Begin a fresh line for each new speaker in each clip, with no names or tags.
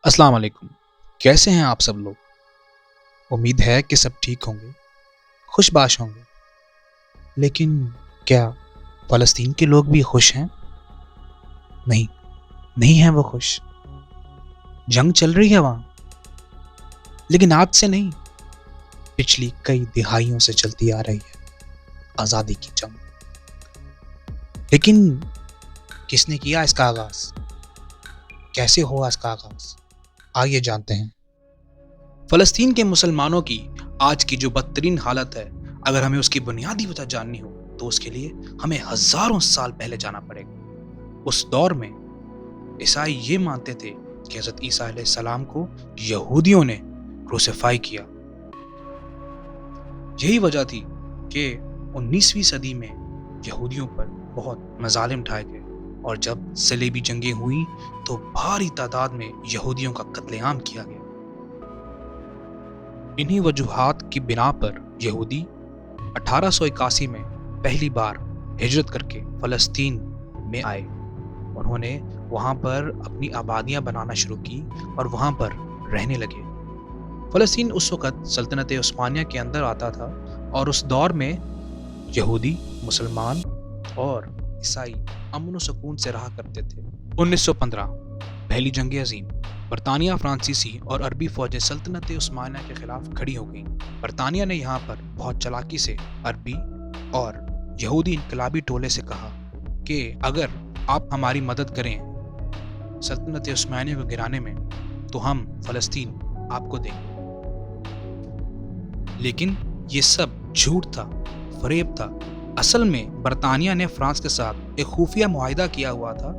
अस्सलाम वालेकुम। कैसे हैं आप सब लोग? उम्मीद है कि सब ठीक होंगे, खुशबाश होंगे। लेकिन क्या फ़लस्तीन के लोग भी खुश हैं? नहीं, नहीं हैं वो खुश। जंग चल रही है वहाँ, लेकिन आज से नहीं, पिछली कई दिहाइयों से चलती आ रही है आज़ादी की जंग। लेकिन किसने किया इसका आगाज़? कैसे हुआ इसका आगाज़? आइए जानते हैं। फ़लस्तीन के मुसलमानों की आज की जो बदतरीन हालत है, अगर हमें उसकी बुनियादी वजह जाननी हो तो उसके लिए हमें हज़ारों साल पहले जाना पड़ेगा। उस दौर में ईसाई ये मानते थे कि हज़रत ईसा अलैहिस्सलाम को यहूदियों ने क्रूसिफाई किया। यही वजह थी कि 19वीं सदी में यहूदियों पर बहुत मज़ालिम ढाए गए और जब सलीबी जंगें हुई तो भारी तादाद में यहूदियों का कत्लेआम किया गया। इन्हीं वजूहात की बिना पर यहूदी 1881 में पहली बार हिजरत करके फ़लस्तीन में आए। उन्होंने वहाँ पर अपनी आबादियाँ बनाना शुरू की और वहाँ पर रहने लगे। फ़लस्तीन उस वक़्त सल्तनत उस्मानिया के अंदर आता था और उस दौर में यहूदी, मुसलमान और ईसाई अमन व सुकून से रहा करते थे। 1915 पहली जंग अज़ीम, बरतानिया, फ्रांसीसी और अरबी फ़ौजें सल्तनत उस्मानिया के खिलाफ खड़ी हो गईं। बरतानिया ने यहाँ पर बहुत चालाकी से अरबी और यहूदी इनकलाबी टोले से कहा कि अगर आप हमारी मदद करें सल्तनत उस्मानिया को गिराने में तो हम फ़लस्तीन आपको देंगे। लेकिन ये सब झूठ था, फ़रेब था। असल में बरतानिया ने फ्रांस के साथ एक खुफिया मुआहिदा किया हुआ था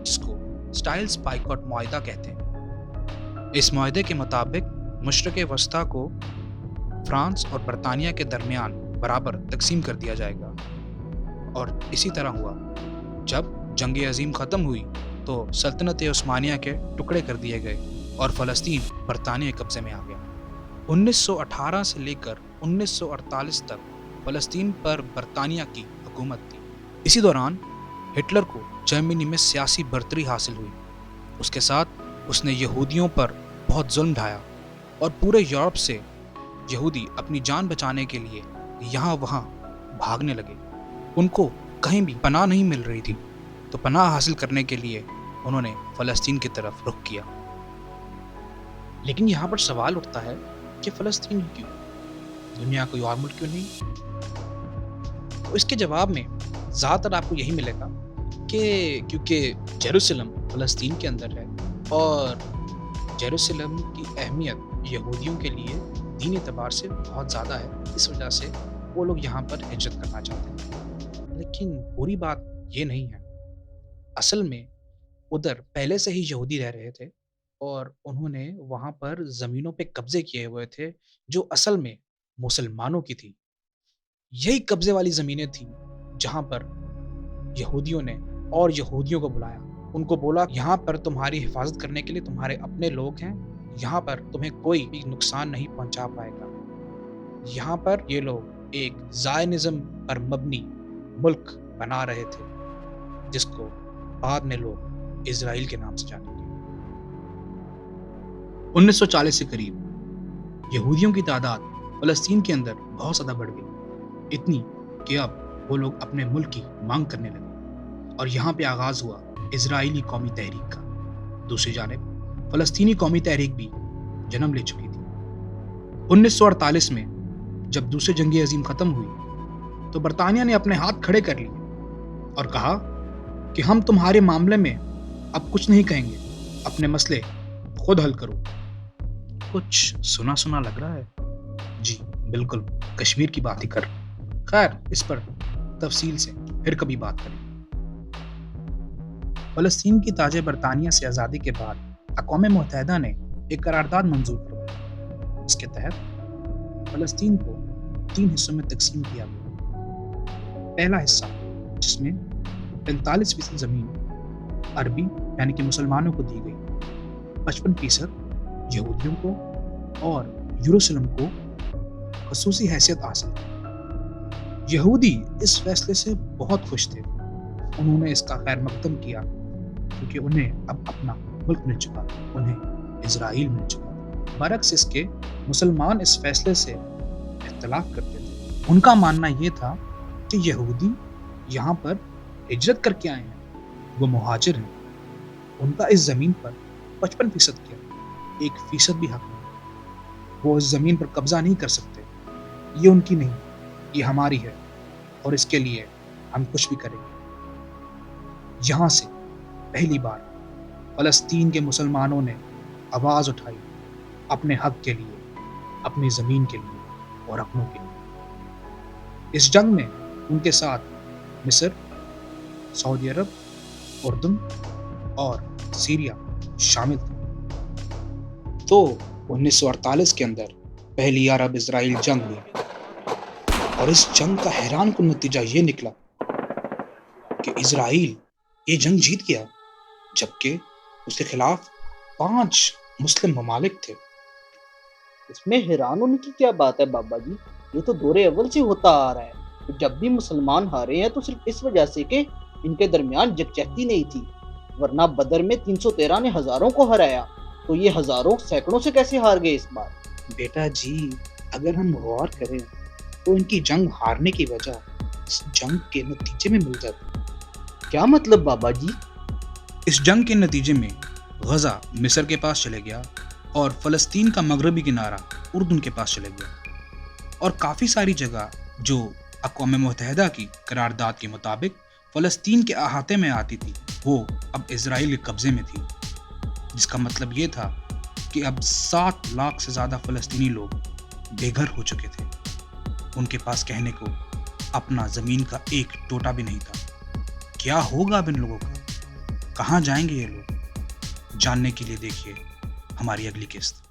जिसको स्टाइल्स बाइकॉट मुआहिदा कहते हैं। इस मुआहिदे के मुताबिक मशरिक़ वस्ता को फ्रांस और बरतानिया के दरमियान बराबर तकसीम कर दिया जाएगा। और इसी तरह हुआ। जब जंग अज़ीम ख़त्म हुई तो सल्तनत उस्मानिया के टुकड़े कर दिए गए और फ़लस्तीन बरतानिया के कब्ज़े में आ गया। 1918 से लेकर 1948 तक फ़लस्तीन पर बरतानिया की हुकूमत थी। इसी दौरान हिटलर को जर्मनी में सियासी बर्तरी हासिल हुई। उसके साथ उसने यहूदियों पर बहुत जुल्म ढाया और पूरे यूरोप से यहूदी अपनी जान बचाने के लिए यहाँ वहाँ भागने लगे। उनको कहीं भी पनाह नहीं मिल रही थी, तो पनाह हासिल करने के लिए उन्होंने फ़लस्तीन की तरफ रुख किया। लेकिन यहाँ पर सवाल उठता है कि फ़लस्तीन क्यों? दुनिया कोई और मुल्क क्यों नहीं? तो इसके जवाब में ज़्यादातर आपको यही मिलेगा कि क्योंकि जेरूसलम फ़लस्तीन के अंदर है और जेरूसलम की अहमियत यहूदियों के लिए दीनी एतबार से बहुत ज़्यादा है। इस वजह से वो लोग यहाँ पर हिजरत करना चाहते हैं। लेकिन बुरी बात ये नहीं है। असल में उधर पहले से ही यहूदी रह रहे थे और उन्होंने वहाँ पर ज़मीनों पे कब्ज़े किए हुए थे जो असल में मुसलमानों की थी। यही कब्ज़े वाली ज़मीनें थीं जहाँ पर यहूदियों ने और यहूदियों को बुलाया। उनको बोला यहाँ पर तुम्हारी हिफाज़त करने के लिए तुम्हारे अपने लोग हैं, यहाँ पर तुम्हें कोई भी नुकसान नहीं पहुँचा पाएगा। यहाँ पर ये लोग एक ज़ायनिज़्म पर मबनी मुल्क बना रहे थे जिसको बाद में लोग इज़राइल के नाम से जानेंगे। 1940 के करीब यहूदियों की तादाद फ़लस्तीन के अंदर बहुत ज़्यादा बढ़ गई, इतनी कि अब वो लोग अपने मुल्क की मांग करने लगे और यहाँ पे आगाज़ हुआ इज़राइली कौमी तहरीक का। दूसरी जानिब फ़लस्तीनी कौमी तहरीक भी जन्म ले चुकी थी। 1948 में जब दूसरी जंग अज़ीम ख़त्म हुई तो बरतानिया ने अपने हाथ खड़े कर लिए और कहा कि हम तुम्हारे मामले में अब कुछ नहीं कहेंगे, अपने मसले खुद हल करो। कुछ सुना सुना लग रहा है? जी बिल्कुल, कश्मीर की बात ही कर। खैर, इस पर तफसील से फिर कभी बात करें। फ़लस्तीन की ताजे बरतानिया से आज़ादी के बाद अक़वाम मुत्तहिदा ने एक करारदाद मंजूर करवाई। इसके तहत फ़लस्तीन को 3 हिस्सों में तकसीम किया गया। पहला हिस्सा जिसमें 45% ज़मीन अरबी यानी कि मुसलमानों को दी गई, 55% यहूदियों को और यरूशलेम को ख़ुसूसी हैसियत हासिल थी। यहूदी इस फैसले से बहुत खुश थे। उन्होंने इसका खैर मकदम किया क्योंकि उन्हें अब अपना मुल्क मिल चुका था, उन्हें اسرائیل مل چکا تھا۔ برعکس اس کے مسلمان اس فیصلے سے اختلاف کرتے تھے۔ ان کا ماننا یہ تھا کہ یہودی یہاں پر ہجرت کر کے آئے ہیں، وہ مہاجر ہیں، ان کا اس زمین پر 55% کیا 1% بھی حق نہیں، وہ اس زمین پر قبضہ نہیں کر سکتے، یہ ان کی نہیں، یہ ہماری ہے اور اس کے لیے ہم کچھ بھی کریں گے۔ یہاں سے پہلی بار فلسطین کے مسلمانوں نے آواز اٹھائی اپنے حق کے لیے، اپنی زمین کے لیے اور اپنوں کے لیے۔ اس جنگ میں ان کے ساتھ مصر، سعودی عرب، اردن اور سیریا شامل تھے۔ تو 1948 کے اندر پہلی عرب اسرائیل جنگ ہوئی اور اس جنگ کا حیران کن نتیجہ یہ نکلا کہ اسرائیل یہ جنگ جیت گیا، جبکہ اس کے خلاف 5 مسلم ممالک تھے۔
اس میں حیران ہونے کی کیا بات ہے بابا جی؟ یہ تو دور اول سے ہوتا آ رہا ہے کہ جب بھی مسلمان ہارے ہیں تو صرف اس وجہ سے کہ ان کے درمیان یکجہتی نہیں تھی، ورنہ بدر میں 313 نے ہزاروں کو ہرایا، تو یہ ہزاروں سینکڑوں سے کیسے ہار گئے اس بار؟
بیٹا جی، اگر ہم غور کریں تو ان کی جنگ ہارنے کی وجہ اس جنگ کے نتیجے میں مل جاتی۔
کیا مطلب بابا جی؟
اس جنگ کے نتیجے میں غزہ مصر کے پاس چلے گیا اور فلسطین کا مغربی کنارہ اردن کے پاس چلے گیا، اور کافی ساری جگہ جو اقوام متحدہ کی قرارداد کے مطابق فلسطین کے احاطے میں آتی تھی وہ اب اسرائیل کے قبضے میں تھی، جس کا مطلب یہ تھا کہ اب 7 لاکھ سے زیادہ فلسطینی لوگ بے گھر ہو چکے تھے۔ ان کے پاس کہنے کو اپنا زمین کا ایک ٹوٹا بھی نہیں تھا۔ کیا ہوگا اب ان لوگوں کا؟ کہاں جائیں گے یہ لوگ؟ جاننے کے لیے دیکھیے ہماری اگلی قسط۔